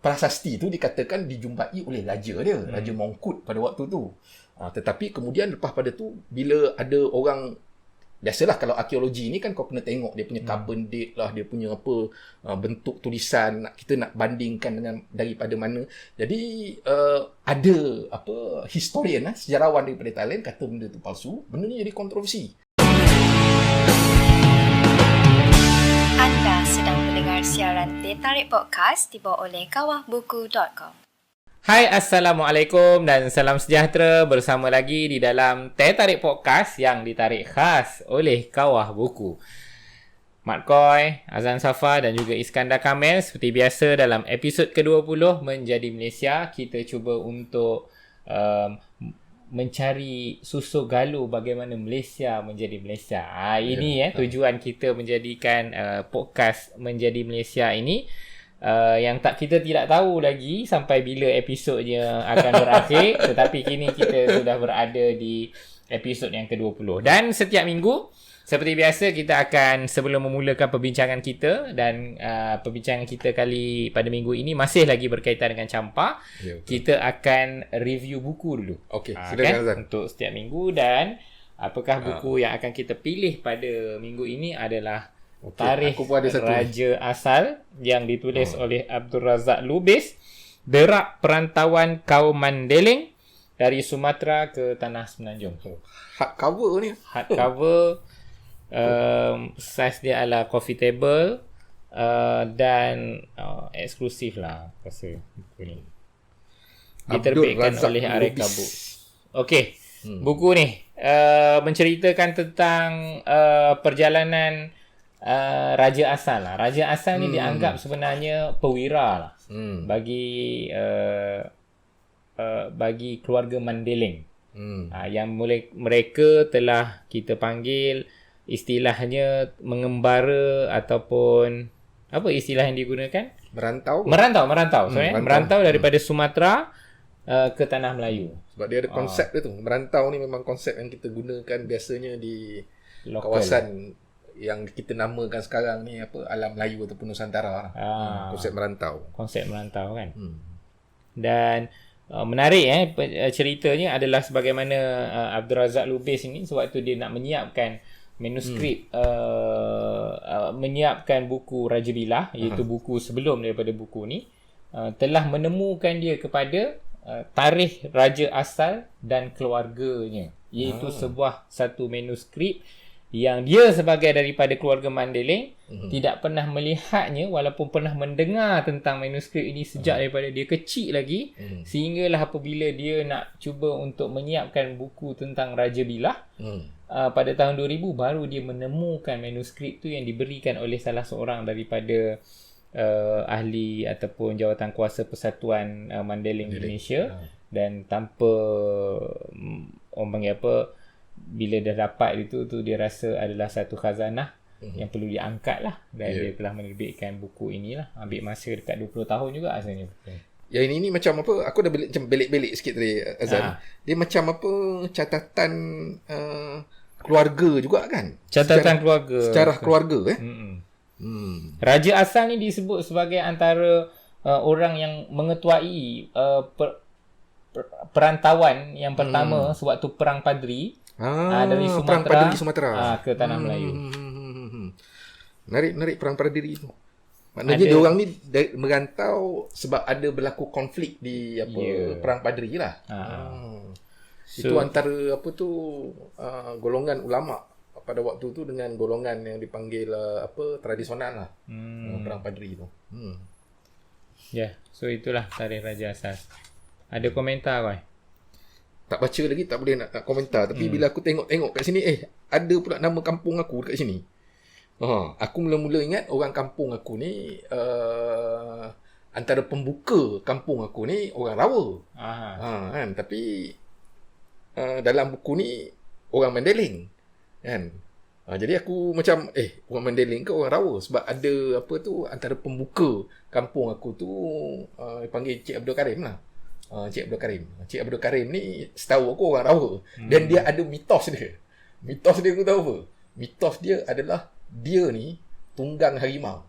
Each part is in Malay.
prasasti tu dikatakan dijumpai oleh raja dia, Raja Mongkut pada waktu tu. Tetapi kemudian lepas pada tu, bila ada orang, biasalah kalau arkeologi ni kan kau kena tengok dia punya carbon date lah, dia punya apa, bentuk tulisan, kita nak bandingkan dengan daripada mana. Jadi ada apa, historian sejarawan daripada Thailand kata benda tu palsu, benda ni jadi kontroversi. Anda sedang mendengar siaran Teh Tarik Podcast dibawa oleh kawahbuku.com. Hai, Assalamualaikum dan salam sejahtera. Bersama lagi di dalam Teh Tarik Podcast yang ditarik khas oleh Kawah Buku. Mat Koi, Azan Safa dan juga Iskandar Kamel. Seperti biasa dalam episod ke-20 Menjadi Malaysia, kita cuba untuk mencari susuk galuh bagaimana Malaysia menjadi Malaysia. Ini tujuan kita menjadikan podcast Menjadi Malaysia ini. Yang kita tidak tahu lagi sampai bila episodnya akan berakhir. Tetapi kini kita sudah berada di episod yang ke-20. Dan setiap minggu, seperti biasa, kita akan, sebelum memulakan perbincangan kita, dan perbincangan kita pada minggu ini masih lagi berkaitan dengan campak, kita akan review buku dulu. Okey, silakan Azan. Untuk setiap minggu. Dan apakah buku yang akan kita pilih pada minggu ini adalah Tarikh Raja Asal yang ditulis oleh Abdul Razak Lubis, Derak Perantauan Kaum Mandailing dari Sumatera ke Tanah Semenanjung. Hardcover ni. Hardcover, size dia adalah coffee table, dan eksklusif lah rasa buku ni. Diterbitkan oleh Arif Kabuk. Okey, buku ni menceritakan tentang perjalanan Raja Asal lah. Raja Asal ni dianggap sebenarnya perwira lah bagi keluarga Mandailing. Yang mereka telah kita panggil istilahnya mengembara, ataupun apa istilah yang digunakan? Merantau. Merantau daripada Sumatera ke Tanah Melayu. Sebab dia ada konsep dia tu. Merantau ni memang konsep yang kita gunakan biasanya di kawasan yang kita namakan sekarang ni apa, Alam Melayu ataupun Nusantara. Konsep merantau kan. Dan menarik ceritanya adalah sebagaimana Abdul Razak Lubis ini sewaktu dia nak menyiapkan manuskrip, menyiapkan buku Raja Bilah, iaitu buku sebelum daripada buku ni, telah menemukan dia kepada tarikh Raja Asal dan keluarganya, iaitu satu manuskrip yang dia sebagai daripada keluarga Mandailing tidak pernah melihatnya, walaupun pernah mendengar tentang manuskrip ini sejak daripada dia kecil lagi, sehinggalah apabila dia nak cuba untuk menyiapkan buku tentang Raja Bilah pada tahun 2000, baru dia menemukan manuskrip tu yang diberikan oleh salah seorang daripada ahli ataupun jawatan kuasa Persatuan Mandailing Indonesia. Dan tanpa orang panggil apa, bila dah dapat itu tu, dia rasa adalah satu khazanah yang perlu diangkat lah. Dan dia telah menerbitkan buku inilah. Ambil masa dekat 20 tahun juga asalnya. Ya, ini macam apa, aku dah belik-belik sikit tadi Azan. Dia macam apa, catatan keluarga juga kan? Catatan keluarga. Sejarah keluarga Raja Asal ni disebut sebagai antara orang yang mengetuai perantauan yang pertama sewaktu Perang Padri. Dari Sumatera, Perang Padri Sumatera ke Tanah Melayu. Menarik Perang Padri tu. Maknanya dia orang ni merantau sebab ada berlaku konflik di Perang Padri lah. Itu antara apa tu, golongan ulama pada waktu tu dengan golongan yang dipanggil tradisional lah. Perang Padri tu. So itulah tarikh Raja Asal. Ada komentar kau? Tak baca lagi, tak boleh nak komentar. Tapi bila aku tengok kat sini, ada pula nama kampung aku dekat sini. Aku mula-mula ingat orang kampung aku ni, antara pembuka kampung aku ni orang Rawa. Kan? Tapi dalam buku ni orang Mandailing kan. Jadi aku macam orang Mandailing ke orang Rawa, sebab ada apa tu, antara pembuka kampung aku tu panggil Cik Abdul Karim lah. Cik Abdul Karim ni setahu aku orang Rawa. Dan dia ada mitos dia. Mitos dia aku tahu apa? Mitos dia adalah dia ni tunggang harimau.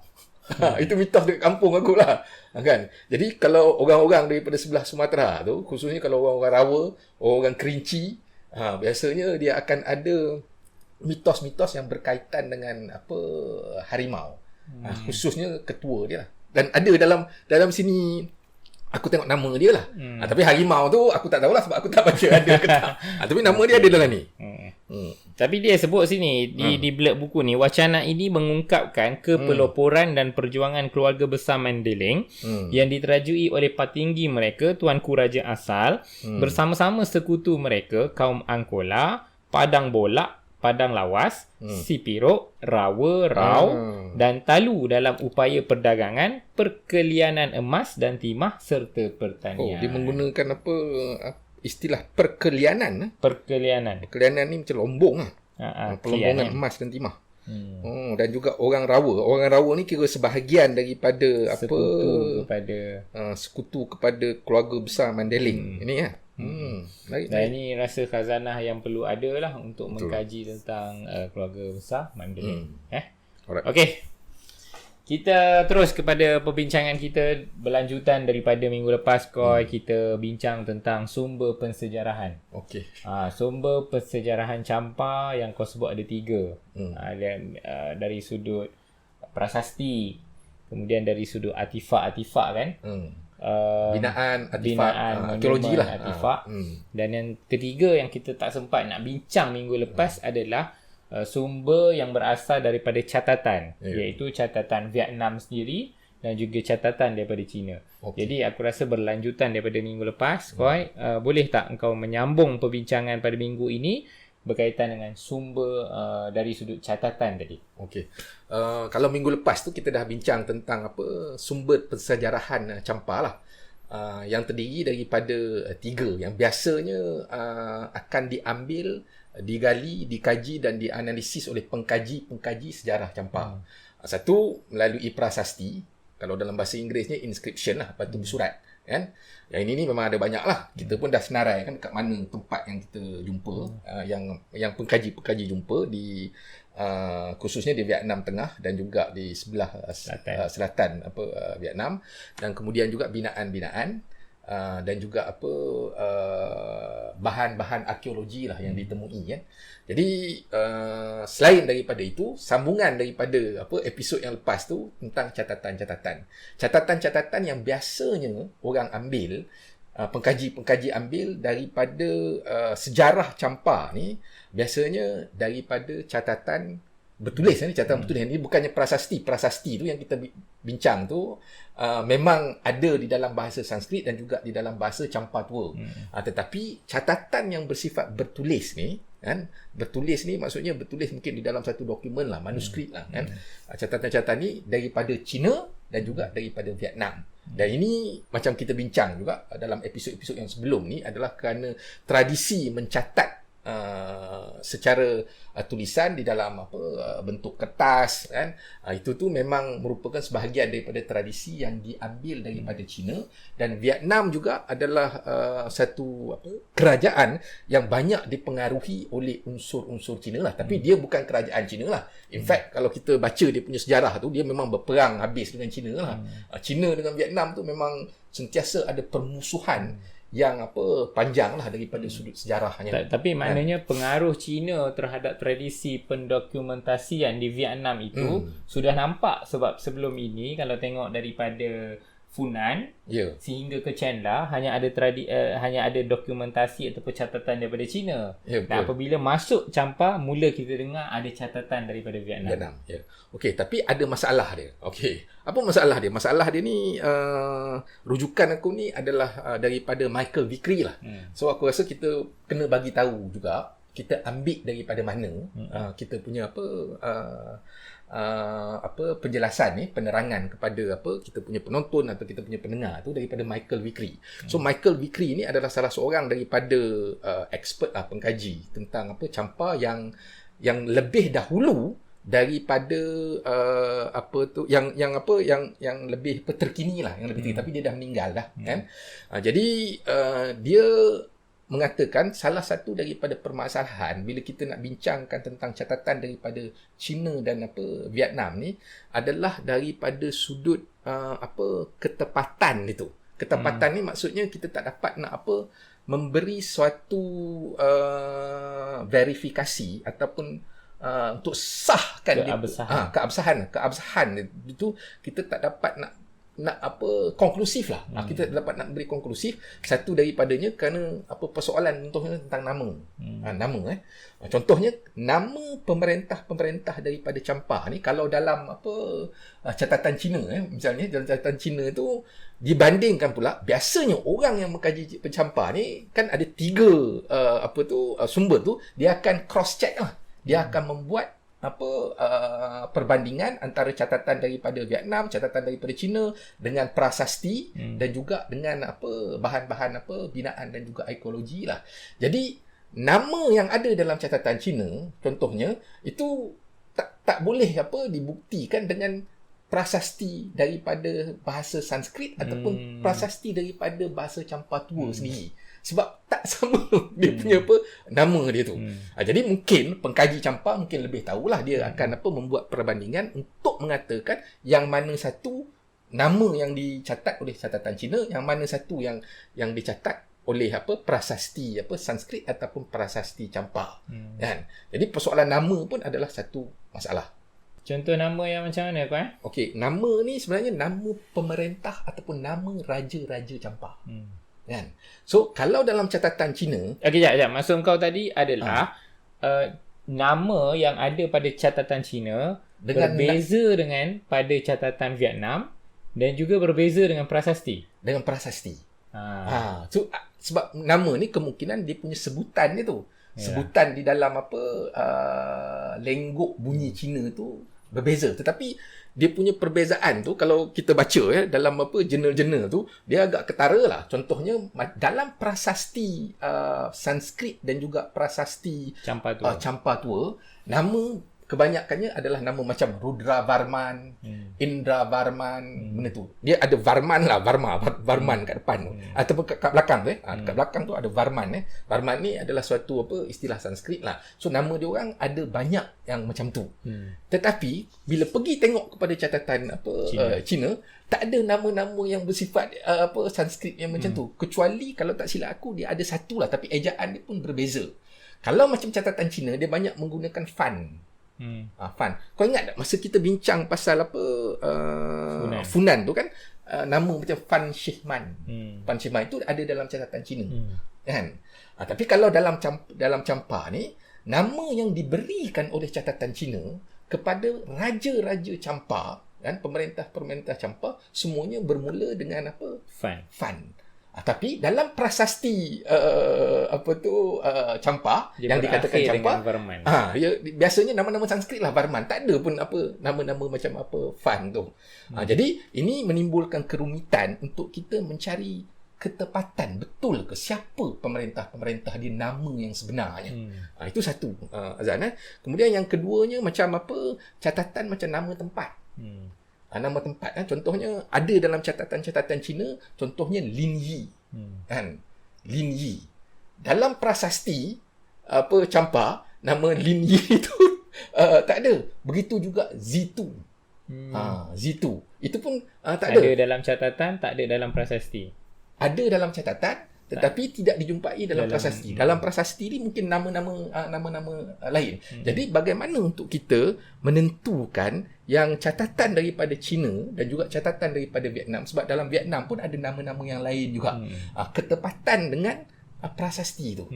Itu mitos dekat kampung aku lah. Kan? Jadi kalau orang-orang daripada sebelah Sumatera tu, khususnya kalau orang-orang Rawa, orang Kerinci, biasanya dia akan ada mitos-mitos yang berkaitan dengan harimau. Khususnya ketua dia lah. Dan ada dalam sini aku tengok nama dia lah. Tapi harimau tu aku tak tahulah sebab aku tak baca ada ke tak. Tapi nama dia ada dalam ni. Tapi dia sebut sini di blurb buku ni, wacana ini mengungkapkan kepeloporan dan perjuangan keluarga besar Mandailing yang diterajui oleh petinggi mereka, Tuanku Raja Asal, bersama-sama sekutu mereka, kaum Angkola, Padang Bolak, Padang Lawas, Sipirok, Rawa, Rau dan Talu dalam upaya perdagangan, perkelianan emas dan timah serta pertanian. Dia menggunakan istilah perkelianan. Perkelianan. Perkelianan ni macam lombong lah. Pelombongan emas dan timah. Dan juga orang Rawa. Orang Rawa ni kira sebahagian daripada sekutu kepada keluarga besar Mandailing. Ini ya. Dan ini rasa khazanah yang perlu ada lah untuk mengkaji tentang keluarga besar Mandailing. Okey. Kita terus kepada perbincangan kita berlanjutan daripada minggu lepas. Kita bincang tentang sumber pensejarahan. Okey. Sumber pensejarahan Champa yang kau sebut ada 3. Dari sudut prasasti, kemudian dari sudut artifak-artifak kan. Binaan arkeologi lah, artifak. Dan yang ketiga yang kita tak sempat nak bincang minggu lepas adalah sumber yang berasal daripada catatan, iaitu catatan Vietnam sendiri dan juga catatan daripada China. Jadi aku rasa berlanjutan daripada minggu lepas. Koi, boleh tak engkau menyambung perbincangan pada minggu ini berkaitan dengan sumber dari sudut catatan tadi? Okey. Kalau minggu lepas tu kita dah bincang tentang sumber pensejarahan Champa lah. Yang terdiri daripada 3 yang biasanya akan diambil, digali, dikaji dan dianalisis oleh pengkaji sejarah Champa. Satu, melalui prasasti. Kalau dalam bahasa Inggerisnya inscription lah, batu bersurat kan. Yang ini memang ada banyak lah. Kita pun dah senarai kan kat mana tempat yang kita jumpa, yang pengkaji jumpa di khususnya di Vietnam Tengah dan juga di sebelah selatan Vietnam, dan kemudian juga binaan-binaan dan juga bahan-bahan arkeologi lah yang ditemui kan. Jadi selain daripada itu, sambungan daripada episod yang lepas tu tentang catatan-catatan yang biasanya orang ambil, pengkaji ambil daripada sejarah Champa ni, biasanya daripada catatan bertulis. Catatan bertulis ni bukannya prasasti tu yang kita bincang tu memang ada di dalam bahasa Sanskrit dan juga di dalam bahasa Champa tua. Tetapi catatan yang bersifat bertulis ni kan, bertulis ni maksudnya bertulis mungkin di dalam satu dokumen lah, manuskrip lah kan. Catatan-catatan ni daripada China dan juga daripada Vietnam. Dan ini macam kita bincang juga dalam episod-episod yang sebelum ni adalah kerana tradisi mencatat secara tulisan di dalam bentuk kertas kan, itu tu memang merupakan sebahagian daripada tradisi yang diambil daripada China. Dan Vietnam juga adalah satu kerajaan yang banyak dipengaruhi oleh unsur-unsur China lah, tapi dia bukan kerajaan China lah. In fact, kalau kita baca dia punya sejarah tu, dia memang berperang habis dengan China lah. China dengan Vietnam tu memang sentiasa ada permusuhan yang panjang lah daripada sudut sejarahnya. Tapi maknanya pengaruh China terhadap tradisi pendokumentasian di Vietnam itu sudah nampak, sebab sebelum ini kalau tengok daripada Funan sehingga ke Chenla hanya ada dokumentasi atau catatan daripada China. Dan apabila masuk Champa, mula kita dengar ada catatan daripada Vietnam. Okey, tapi ada masalah dia. Okey. Apa masalah dia? Masalah dia ni rujukan aku ni adalah daripada Michael Vickery lah. So aku rasa kita kena bagi tahu juga, kita ambil daripada mana kita punya penjelasan ni, penerangan kepada kita punya penonton atau kita punya pendengar tu daripada Michael Vickery. So Michael Vickery ni adalah salah seorang daripada expert lah, pengkaji tentang Champa yang lebih dahulu daripada yang lebih terkini lah, yang lebih tinggi, tapi dia dah meninggal dah kan. Jadi dia mengatakan salah satu daripada permasalahan bila kita nak bincangkan tentang catatan daripada China dan Vietnam ni adalah daripada sudut ketepatan itu. Ketepatan ni maksudnya kita tak dapat nak memberi suatu verifikasi ataupun untuk sahkan keabsahan itu kita tak dapat nak konklusif lah. Kita dapat nak beri konklusif. Satu daripadanya kerana persoalan contohnya tentang nama. Nama contohnya nama pemerintah daripada Champa ni kalau dalam catatan Cina misalnya dalam catatan Cina tu dibandingkan pula biasanya orang yang mengkaji Champa ni kan ada 3 sumber tu dia akan cross check lah. Dia akan membuat perbandingan antara catatan daripada Vietnam, catatan daripada China dengan prasasti dan juga dengan bahan-bahan binaan dan juga ekologi lah. Jadi nama yang ada dalam catatan China contohnya itu tak boleh dibuktikan dengan prasasti daripada bahasa Sanskrit ataupun prasasti daripada bahasa Champa tua sendiri. Sebab tak sama dia punya nama dia tu. Jadi mungkin pengkaji Champa mungkin lebih tahulah dia akan membuat perbandingan untuk mengatakan yang mana satu nama yang dicatat oleh catatan Cina, yang mana satu yang dicatat oleh prasasti Sanskrit ataupun prasasti Champa. Kan? Jadi persoalan nama pun adalah satu masalah. Contoh nama yang macam mana kau Okey, nama ni sebenarnya nama pemerintah ataupun nama raja-raja Champa. Kan? So kalau dalam catatan Cina, okey, sekejap. Maksud kau tadi adalah nama yang ada pada catatan Cina berbeza dengan pada catatan Vietnam dan juga berbeza dengan prasasti. Dengan prasasti. So sebab nama ni kemungkinan dia punya sebutan dia tu. Sebutan di dalam lenggok bunyi Cina tu berbeza. Tetapi dia punya perbezaan tu kalau kita baca dalam jurnal-jurnal tu dia agak ketara lah. Contohnya dalam prasasti Sanskrit dan juga prasasti Champa tua nama kebanyakannya adalah nama macam Rudra Varman, Indra Varman, benda tu. Dia ada Varman lah, Varman kat depan tu. Ataupun kat belakang tu kat belakang tu ada Varman Varman ni adalah suatu istilah Sanskrit lah. So nama dia orang ada banyak yang macam tu. Tetapi bila pergi tengok kepada catatan Cina tak ada nama-nama yang bersifat Sanskrit yang macam tu. Kecuali kalau tak silap aku dia ada satu lah tapi ejaan dia pun berbeza. Kalau macam catatan Cina dia banyak menggunakan fan. Fan. Kau ingat tak masa kita bincang pasal Funan tu kan nama macam Fan Shihman. Fan Shihman itu ada dalam catatan Cina. Kan? Tapi kalau dalam Champa ni nama yang diberikan oleh catatan Cina kepada raja-raja Champa kan pemerintah Champa semuanya bermula dengan Fan. Tapi dalam prasasti Champa yang dikatakan Champa biasanya nama-nama Sanskrit lah Varman, tak ada pun nama-nama macam Fan tu. Jadi ini menimbulkan kerumitan untuk kita mencari ketepatan betul ke siapa pemerintah di nama yang sebenarnya. Itu satu Azan. Kemudian yang keduanya macam catatan macam nama tempat. Nama tempat contohnya ada dalam catatan Cina contohnya Lin Yi kan Lin Yi dalam prasasti Champa nama Lin Yi itu tak ada, begitu juga Zitu. Zitu itu pun tak ada dalam catatan, tak ada dalam prasasti. Ada dalam catatan tetapi tidak dijumpai dalam prasasti. Dalam prasasti ni mungkin nama-nama lain. Jadi bagaimana untuk kita menentukan yang catatan daripada China dan juga catatan daripada Vietnam, sebab dalam Vietnam pun ada nama-nama yang lain juga. Ketepatan dengan prasasti tu.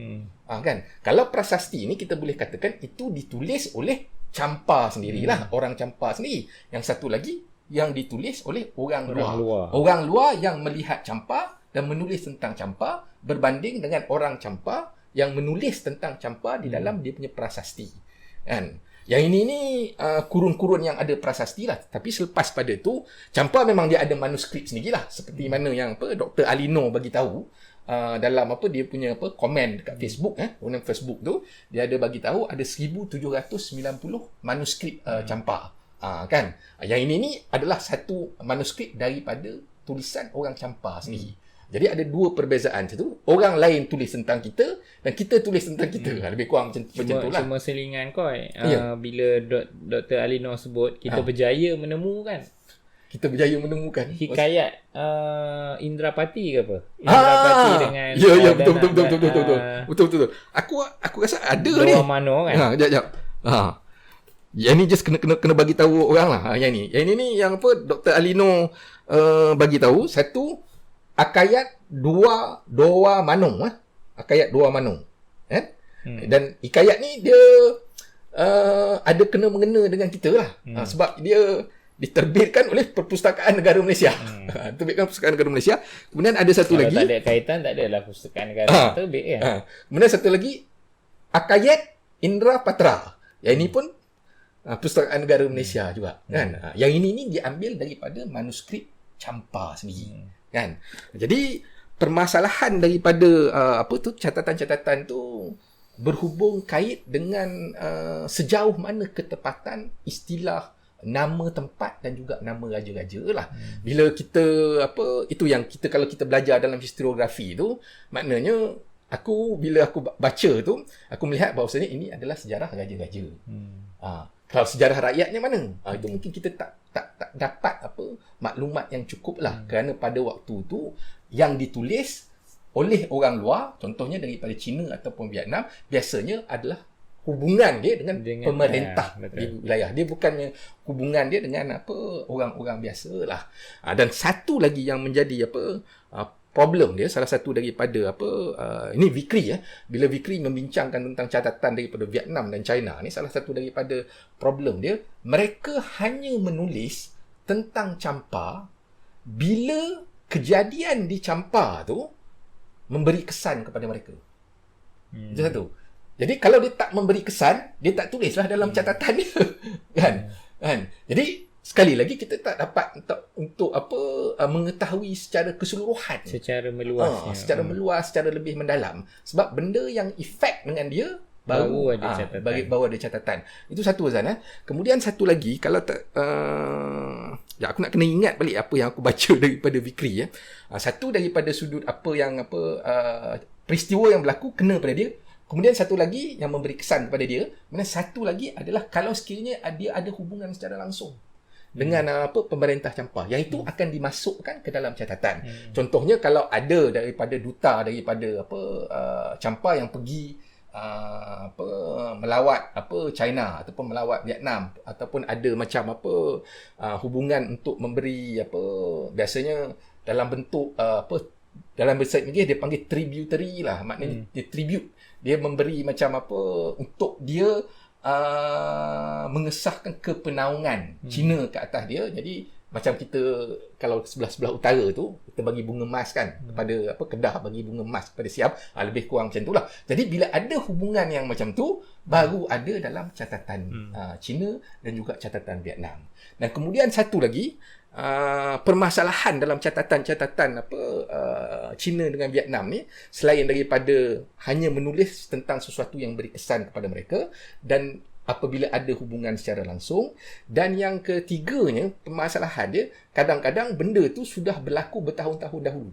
Kan? Kalau prasasti ni kita boleh katakan itu ditulis oleh Champa sendirilah, orang Champa sendiri. Yang satu lagi yang ditulis oleh orang luar. Orang luar yang melihat Champa dan menulis tentang Champa berbanding dengan orang Champa yang menulis tentang Champa di dalam dia punya prasasti. Kan? Yang ini ni kurun-kurun yang ada prasasti lah. Tapi selepas pada tu Champa memang dia ada manuskrip sendirilah, seperti mana yang Dr. Alino bagi tahu dalam dia punya komen dekat Facebook Facebook tu dia ada bagi tahu ada 1790 manuskrip Champa. Kan? Yang ini ni adalah satu manuskrip daripada tulisan orang Champa sendiri. Jadi ada dua perbezaan. Satu, orang lain tulis tentang kita dan kita tulis tentang kita. Lebih kurang macam itulah. Cuma selingan koi. Ya. Bila Dr. Alino sebut kita berjaya menemukan Kita berjaya menemukan hikayat Indrapati ke apa? Indrapati dengan ya betul. Aku rasa ada ni. Dua Mano kan. Jap. Yang ni just kena bagi tahu orang lah. Yang ni yang apa Dr. Alino bagi tahu. Satu, Akayat Dua Manong. Akayat Dua Manong. Dan hikayat ni dia ada kena-mengena dengan kita lah. Sebab dia diterbitkan oleh Perpustakaan Negara Malaysia. Terbitkan Perpustakaan Negara Malaysia. Kemudian ada satu Kalau lagi. tak ada kaitan, tak adalah Perpustakaan Negara terbit kan. Kemudian satu lagi, Akayat Indra Patra. Yang ini pun Perpustakaan Negara Malaysia juga. Kan? Yang ini diambil daripada manuskrip Champa sendiri. Kan? Jadi permasalahan daripada catatan-catatan tu berhubung kait dengan sejauh mana ketepatan istilah nama tempat dan juga nama raja-raja lah. Bila kita itu yang kita kalau kita belajar dalam historiografi tu, maknanya bila aku baca tu, aku melihat bahawasanya ini adalah sejarah raja-raja. Kalau sejarah rakyatnya mana? Itu mungkin kita tak dapat maklumat yang cukup lah. Kerana pada waktu tu yang ditulis oleh orang luar, contohnya daripada China ataupun Vietnam, biasanya adalah hubungan dia dengan pemerintah di wilayah. Dia bukannya hubungan dia dengan orang-orang biasa lah. Dan satu lagi yang menjadi problem dia, salah satu daripada ini Vikri bila Vikri membincangkan tentang catatan daripada Vietnam dan China ni, salah satu daripada problem dia, mereka hanya menulis tentang Champa bila kejadian di Champa tu memberi kesan kepada mereka. Itu satu. Jadi kalau dia tak memberi kesan, dia tak tulislah dalam catatan dia. Kan? Jadi sekali lagi kita tak dapat untuk mengetahui secara keseluruhan, secara meluas, secara meluas, secara lebih mendalam. Sebab benda yang efek dengan dia baru ada catatan. Itu satu, Azan. Kemudian satu lagi, kalau tak aku nak kena ingat balik apa yang aku baca daripada Vikri. Satu daripada sudut peristiwa yang berlaku kena pada dia. Kemudian satu lagi yang memberi kesan kepada dia. Kemudian satu lagi adalah kalau sekiranya dia ada hubungan secara langsung dengan pemerintah Champa, yang itu akan dimasukkan ke dalam catatan. Contohnya kalau ada daripada duta daripada Champa yang pergi melawat China ataupun melawat Vietnam, ataupun ada macam hubungan untuk memberi biasanya dalam bentuk dalam bahasa Inggeris dia panggil tributary lah, maknanya dia tribute, dia memberi macam untuk dia mengesahkan kepenaungan Cina ke atas dia. Jadi macam kita kalau sebelah utara tu kita bagi bunga emas kan kepada Kedah, bagi bunga emas kepada Siam, lebih kurang macam itulah. Jadi bila ada hubungan yang macam tu, baru ada dalam catatan Cina dan juga catatan Vietnam. Dan kemudian satu lagi permasalahan dalam catatan-catatan Cina dengan Vietnam ni, selain daripada hanya menulis tentang sesuatu yang beri kesan kepada mereka dan apabila ada hubungan secara langsung, dan yang ketiganya permasalahan dia, kadang-kadang benda tu sudah berlaku bertahun-tahun dahulu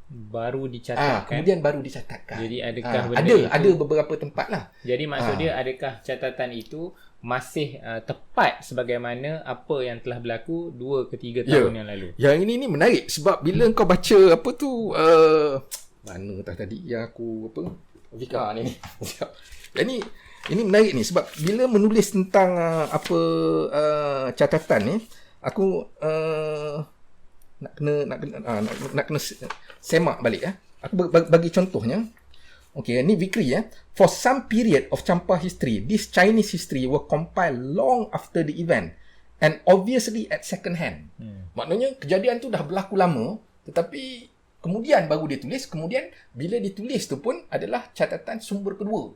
baru dicatatkan. Kemudian baru dicatatkan. Jadi adakah benda itu, ada beberapa tempat lah. Jadi maksud dia, adakah catatan itu masih tepat sebagaimana apa yang telah berlaku 2 ke 3 tahun yang lalu? Yang ini menarik sebab bila kau baca mana tadi yang aku Vika ni. Ini menarik ni sebab bila menulis tentang catatan ni, aku nak kena semak balik. Aku bagi contohnya. Okay, ni Vikri. For some period of Champa history, this Chinese history were compiled long after the event and obviously at second hand. Maknanya kejadian tu dah berlaku lama, tetapi kemudian baru ditulis. Kemudian bila ditulis tu pun adalah catatan sumber kedua.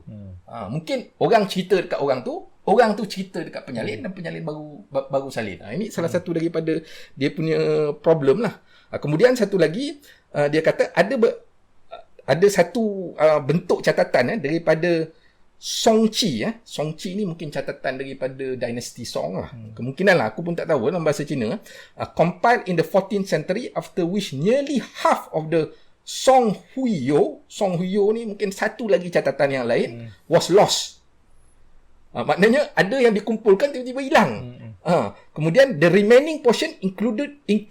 Mungkin orang cerita dekat orang tu cerita dekat penyalin, dan penyalin baru salin. Ini salah satu daripada dia punya problem lah. Kemudian satu lagi, dia kata ada satu bentuk catatan daripada Songqi. Songqi ni mungkin catatan daripada dinasti Song lah. Kemungkinan lah, aku pun tak tahu dalam bahasa Cina. Compiled in the 14th century, after which nearly half of the Song Huiyo ni mungkin satu lagi catatan yang lain, was lost. Maknanya ada yang dikumpulkan tiba-tiba hilang. Kemudian the remaining portion included in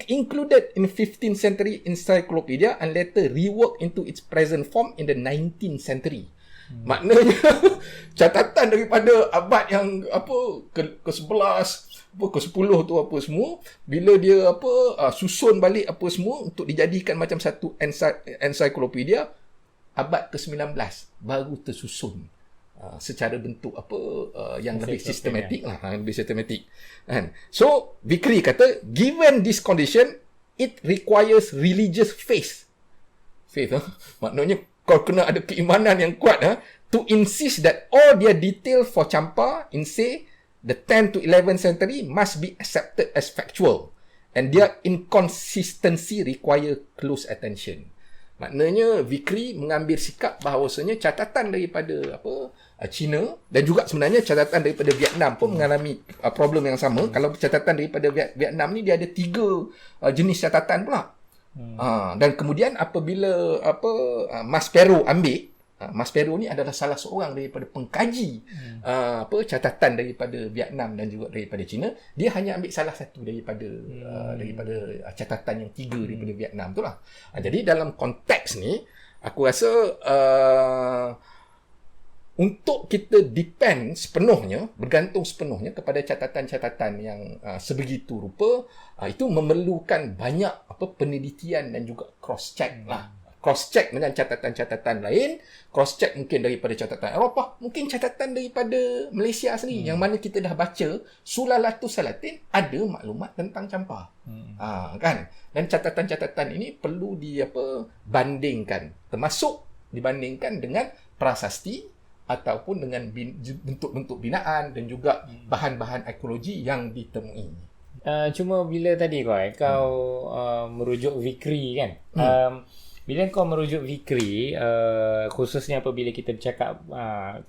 15th century encyclopedia and later reworked into its present form in the 19th century. Maknanya catatan daripada abad yang ke-11, ke-10 tu apa semua, bila dia susun balik apa semua untuk dijadikan macam satu encyclopedia, abad ke-19 baru tersusun secara bentuk yang lebih sistematik lah, lebih sistematik kan. So Vikri kata, given this condition, it requires religious faith, maknanya kau kena ada keimanan yang kuat to insist that all their detail for Champa in say the 10th to 11th century must be accepted as factual and their inconsistency require close attention. Maknanya Vikri mengambil sikap bahawasanya catatan daripada China dan juga sebenarnya catatan daripada Vietnam pun mengalami problem yang sama. Kalau catatan daripada Vietnam ni dia ada 3 jenis catatan pula. Dan kemudian apabila Mas Pero ambil, Mas Pero ni adalah salah seorang daripada pengkaji catatan daripada Vietnam dan juga daripada China. Dia hanya ambil salah satu daripada catatan yang 3 daripada Vietnam tu lah. Jadi dalam konteks ni aku rasa untuk kita depend sepenuhnya, bergantung sepenuhnya kepada catatan-catatan yang sebegitu rupa, itu memerlukan banyak penelitian dan juga cross-check lah. Cross-check dengan catatan-catatan lain, cross-check mungkin daripada catatan Eropah, mungkin catatan daripada Malaysia sendiri, yang mana kita dah baca Sulalatus Salatin ada maklumat tentang Champa. Kan? Dan catatan-catatan ini perlu bandingkan, termasuk dibandingkan dengan prasasti ataupun dengan bentuk-bentuk binaan dan juga bahan-bahan arkeologi yang ditemui. Cuma bila tadi kau merujuk Vikri kan, bila kau merujuk Vikri, khususnya apabila kita bercakap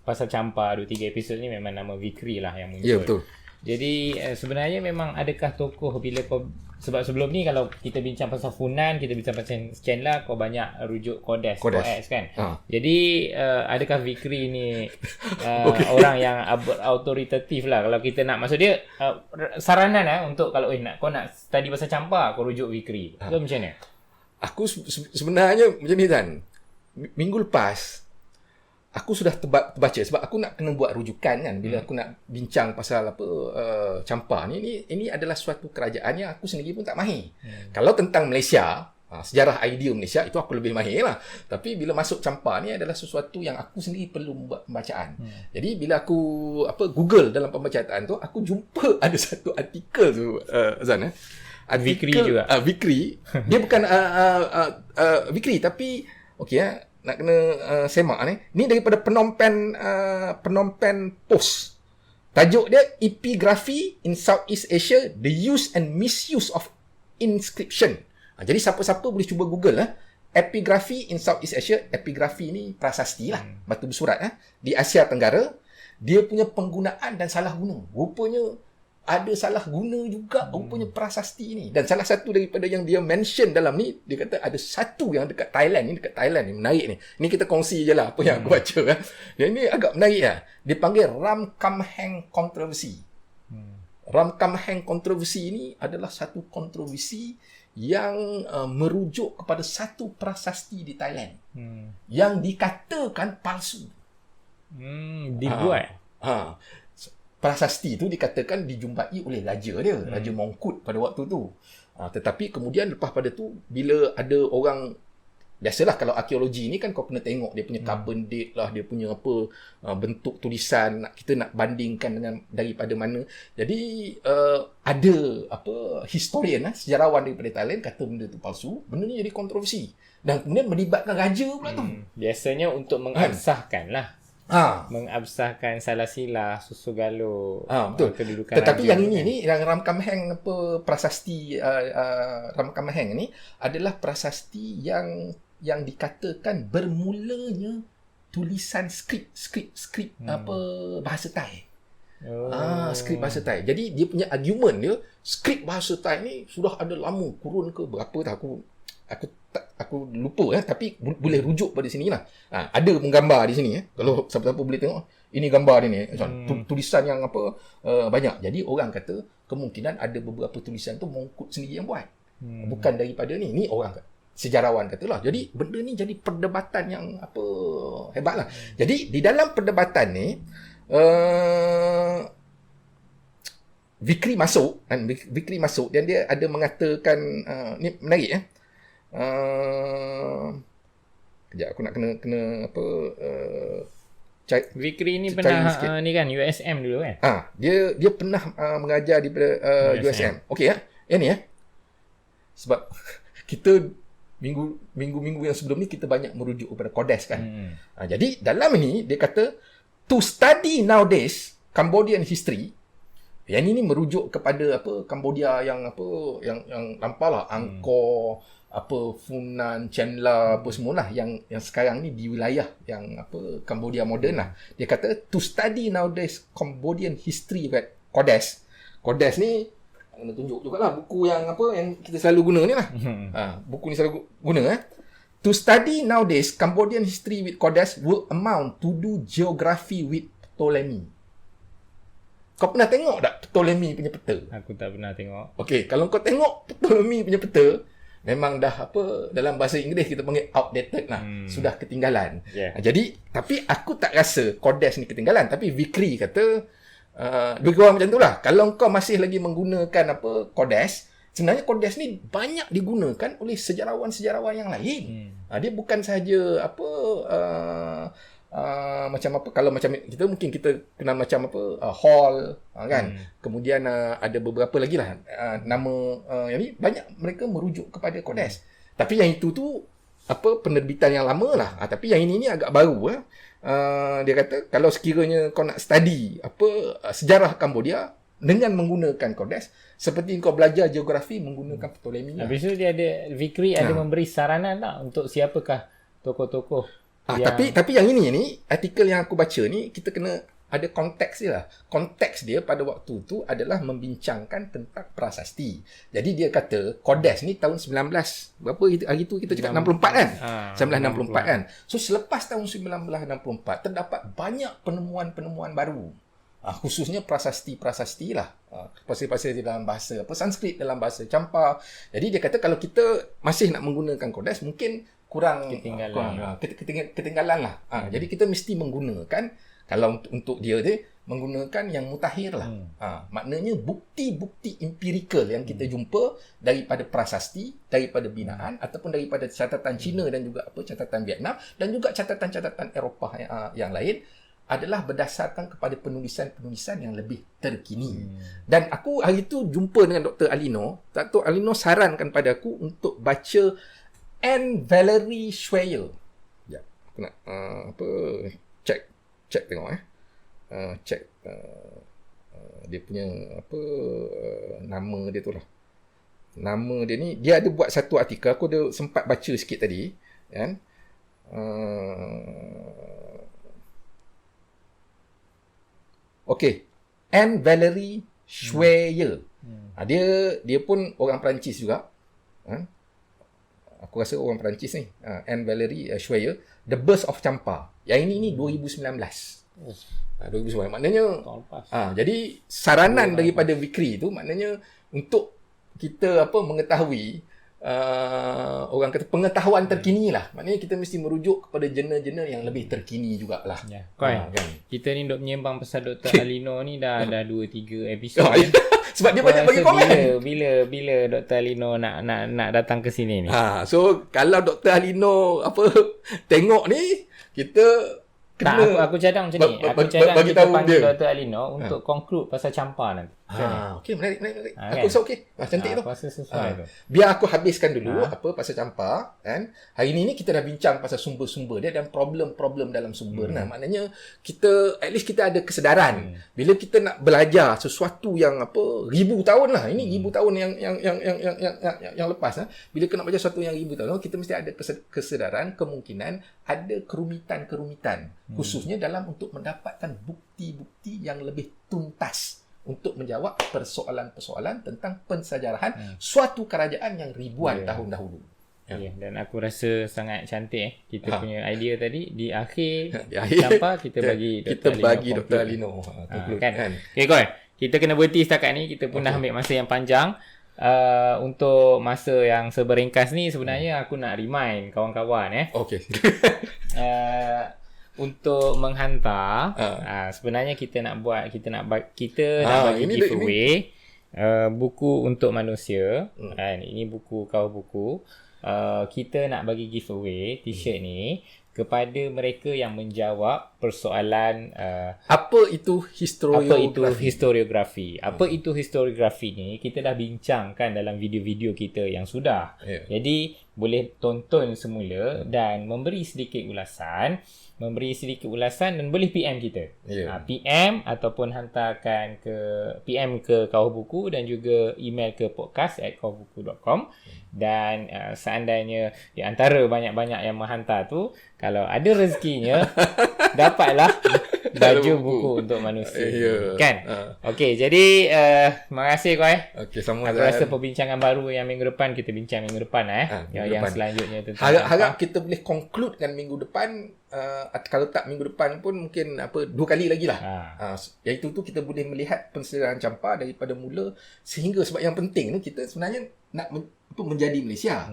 pasal Champa 2-3 episod ni, memang nama Vikri lah yang muncul. Ya, betul. Jadi sebenarnya memang adakah tokoh bila kau, sebab sebelum ni kalau kita bincang pasal Funan, kita bincang pasal Chenla, kau banyak rujuk Codex kan. Jadi adakah Vikri ni orang yang autoritatif lah kalau kita nak, maksud dia saranan untuk kalau kau nak study pasal Champa, kau rujuk Vikri. Itu macam mana? Aku sebenarnya macam ni kan. Minggu lepas aku sudah terbaca, sebab aku nak kena buat rujukan kan bila aku nak bincang pasal Champa ni. Ini adalah suatu kerajaan yang aku sendiri pun tak mahir. Kalau tentang Malaysia, sejarah idea Malaysia itu aku lebih mahir lah. Tapi bila masuk Champa ni adalah sesuatu yang aku sendiri perlu buat pembacaan. Jadi bila aku Google dalam pembacaan tu, aku jumpa ada satu artikel tu, Azan Vikri juga. Vikri. Dia bukan Vikri, tapi okey nak kena semak ni. Ni daripada Phnom Penh Post. Tajuk dia Epigraphy in Southeast Asia, the use and misuse of inscription. Jadi siapa-siapa boleh cuba Google Epigraphy in Southeast Asia. Epigraphy ni prasasti lah, batu bersurat di Asia Tenggara. Dia punya penggunaan dan salah guna. Rupanya ada salah guna juga rupanya prasasti ni. Dan salah satu daripada yang dia mention dalam ni, dia kata ada satu yang dekat Thailand ni menarik ni. Ni kita kongsi je lah apa yang aku baca Dan ni agak menarik lah. Dia panggil Ram Kam Heng Controversy. Ram Kam Heng Controversy ni adalah satu kontroversi yang merujuk kepada satu prasasti di Thailand yang dikatakan palsu. Dibuat. Prasasti tu dikatakan dijumpai oleh raja dia, Raja Mongkut pada waktu tu. Tetapi kemudian lepas pada tu, bila ada orang, biasalah kalau arkeologi ni kan kau kena tengok dia punya carbon date lah, dia punya bentuk tulisan, kita nak bandingkan dengan daripada mana. Jadi ada historian sejarawan daripada Thailand kata benda tu palsu, benda ni jadi kontroversi. Dan kemudian melibatkan raja pula tu. Biasanya untuk mengabsahkan lah. Mengabsahkan salah silah, susu galuh, betul. Kedudukan tetapi raja. yang ini ni, yang Ram Kam Heng prasasti Ram Kam Heng ni adalah prasasti yang dikatakan bermulanya tulisan skrip bahasa Thai. Skrip bahasa Thai. Jadi dia punya argument dia, skrip bahasa Thai ni sudah ada lama, kurun ke berapa tak aku aku lupa tapi boleh rujuk pada sini lah. Ada menggambar di sini kalau siapa-siapa boleh tengok, ini gambar dia ni, tulisan yang banyak. Jadi orang kata kemungkinan ada beberapa tulisan tu Mongkut sendiri yang buat, bukan daripada ni orang sejarawan katalah. Jadi benda ni jadi perdebatan yang hebatlah. Jadi di dalam perdebatan ni Vikri masuk dan dia ada mengatakan ni menarik kejap aku nak kena Vikri ni pernah ni kan USM dulu kan. Dia pernah mengajar di USM. Okey yang ni sebab kita minggu-minggu yang sebelum ni kita banyak merujuk kepada Kodes kan. Jadi dalam ini dia kata to study nowadays Cambodian history. Yang ini merujuk kepada Cambodia yang lampau lah, Angkor, Funan, Chiem La, semualah yang sekarang ni di wilayah yang Cambodia moden lah. Dia kata to study nowadays Cambodian history at Kodes. Kodes ni kena tunjuk jugalah buku yang yang kita selalu guna ni lah. Buku ni selalu guna To study nowadays Cambodian history with Kodes will amount to do geography with Ptolemy. Kau pernah tengok tak Ptolemy punya peta? Aku tak pernah tengok. Okey, kalau kau tengok Ptolemy punya peta, memang dah dalam bahasa Inggeris kita panggil outdated lah. Sudah ketinggalan. Jadi, tapi aku tak rasa Kodes ni ketinggalan. Tapi Vikri kata, lebih kurang macam tu lah. Kalau kau masih lagi menggunakan Kodes, sebenarnya Kodes ni banyak digunakan oleh sejarawan-sejarawan yang lain. Dia bukan sahaja kalau macam kita mungkin kita kenal macam Hall kan. Kemudian ada beberapa lagi lah nama yang ni banyak mereka merujuk kepada Kodes. Tapi yang itu tu penerbitan yang lama lah. Tapi yang ini agak baru dia kata kalau sekiranya kau nak study sejarah Cambodia dengan menggunakan Kodes, seperti kau belajar geografi menggunakan Ptolemy. Habis tu dia ada Vikri ada memberi saranan tak untuk siapakah tokoh-tokoh tapi yang ini artikel yang aku baca ni kita kena ada konteks dia lah. Konteks dia pada waktu tu adalah membincangkan tentang prasasti. Jadi dia kata Kodes ni tahun berapa hari tu kita cakap 64 kan? 1964 kan. So selepas tahun 1964 terdapat banyak penemuan-penemuan baru. Khususnya prasasti-prasasti lah. Prasasti-prasasti dalam bahasa Sanskrit, dalam bahasa Champa. Jadi dia kata kalau kita masih nak menggunakan Kodes mungkin kurang ketinggalan lah. Jadi kita mesti menggunakan kalau untuk dia menggunakan yang mutakhir lah. Maknanya bukti-bukti empirikal yang kita jumpa daripada prasasti, daripada binaan ataupun daripada catatan Cina dan juga catatan Vietnam dan juga catatan-catatan Eropah yang lain adalah berdasarkan kepada penulisan-penulisan yang lebih terkini. Dan aku hari tu jumpa dengan Dr. Alino. Dr. Alino sarankan pada aku untuk baca Anne Valerie Schweyer. Ya, aku nak check tengok check dia punya nama dia tu lah. Nama dia ni dia ada buat satu artikel, aku ada sempat baca sikit tadi kan. Okey, Anne Valerie Schweyer. Dia pun orang Perancis juga. Aku rasa orang Perancis ni. Anne Valerie Schweyer, The Birth of Champa. Yang ini 2019. 2019 maknanya jadi saranan daripada Vikri tu maknanya untuk kita mengetahui orang kata pengetahuan terkini lah. Maknanya kita mesti merujuk kepada jurnal-jurnal yang lebih terkini jugalah. Kan? Kita ni duk menyembang pasal Dr. Alino ni dah 2-3 episod. Sebab dia banyak bagi komen. Bila Dr. Alino nak datang ke sini ni. So kalau Dr. Alino tengok ni kita kena aku cadang macam ni. Aku cadang kita panggil Dr. Alino untuk conclude pasal Champa nanti. Okey, menarik. Aku rasa okey. Cantik tu. Aku rasa sesuai tu. Biar aku habiskan dulu pasal Champa kan. Hari ni kita dah bincang pasal sumber-sumber dia dan problem-problem dalam sumber. Maknanya kita at least kita ada kesedaran. Bila kita nak belajar sesuatu yang ribu tahun lah. Ini ribu tahun yang lepas Bila kita nak belajar sesuatu yang ribu tahun, kita mesti ada kesedaran kemungkinan ada kerumitan-kerumitan. Khususnya dalam untuk mendapatkan bukti-bukti yang lebih tuntas untuk menjawab persoalan-persoalan tentang pensejarahan suatu kerajaan yang ribuan tahun dahulu. Ya, dan aku rasa sangat cantik kita punya idea tadi di akhir Di akhir, tanpa kita bagi kita bagi Dr. conclude. Alino conclude, Kan? Okay, Koi. Kita kena berhenti setakat ni. Kita pun dah ambil masa yang panjang. Untuk masa yang seberingkas ni sebenarnya aku nak remind kawan-kawan Okey. untuk menghantar sebenarnya kita nak bagi ini giveaway buku untuk manusia. Kan? Ini buku kawah buku. Kita nak bagi giveaway t-shirt ni kepada mereka yang menjawab persoalan Apa itu historiografi. Apa itu historiografi ni kita dah bincangkan dalam video-video kita yang sudah. Jadi boleh tonton semula dan memberi sedikit ulasan dan boleh PM kita. PM ataupun hantarkan ke PM ke Kawah Buku dan juga email ke podcast@kawahbuku.com. Dan seandainya di antara banyak-banyak yang menghantar tu, kalau ada rezekinya dapatlah baju buku untuk manusia. Kan? Okey, jadi terima kasih Koi. Okey, sama Aku rasa perbincangan baru yang minggu depan kita bincang minggu depan yang selanjutnya tentang harap kita boleh concludekan minggu depan. Kalau tak minggu depan pun mungkin 2 kali lagi lah. Iaitu tu kita boleh melihat pensedaran campa daripada mula sehingga, sebab yang penting tu kita sebenarnya nak menjadi Malaysia.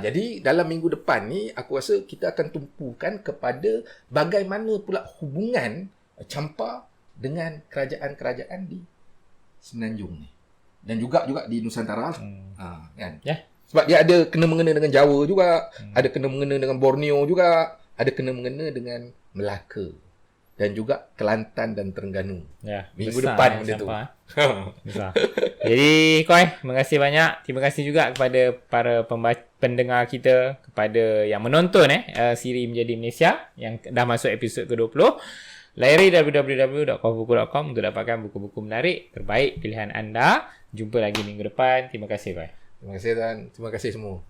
Jadi dalam minggu depan ni aku rasa kita akan tumpukan kepada bagaimana pula hubungan campa dengan kerajaan-kerajaan di Semenanjung ni dan juga di Nusantara lah. Kan? Sebab dia ada kena-mengena dengan Jawa juga, ada kena-mengena dengan Borneo juga, ada kena-mengena dengan Melaka dan juga Kelantan dan Terengganu. Minggu depan benda tu. Besar. Jadi Koi, terima kasih banyak. Terima kasih juga kepada para pendengar kita, kepada yang menonton siri Menjadi Malaysia yang dah masuk episod ke-20. Layari www.kawahbuku.com untuk dapatkan buku-buku menarik terbaik pilihan anda. Jumpa lagi minggu depan. Terima kasih Koi. Terima kasih dan terima kasih semua.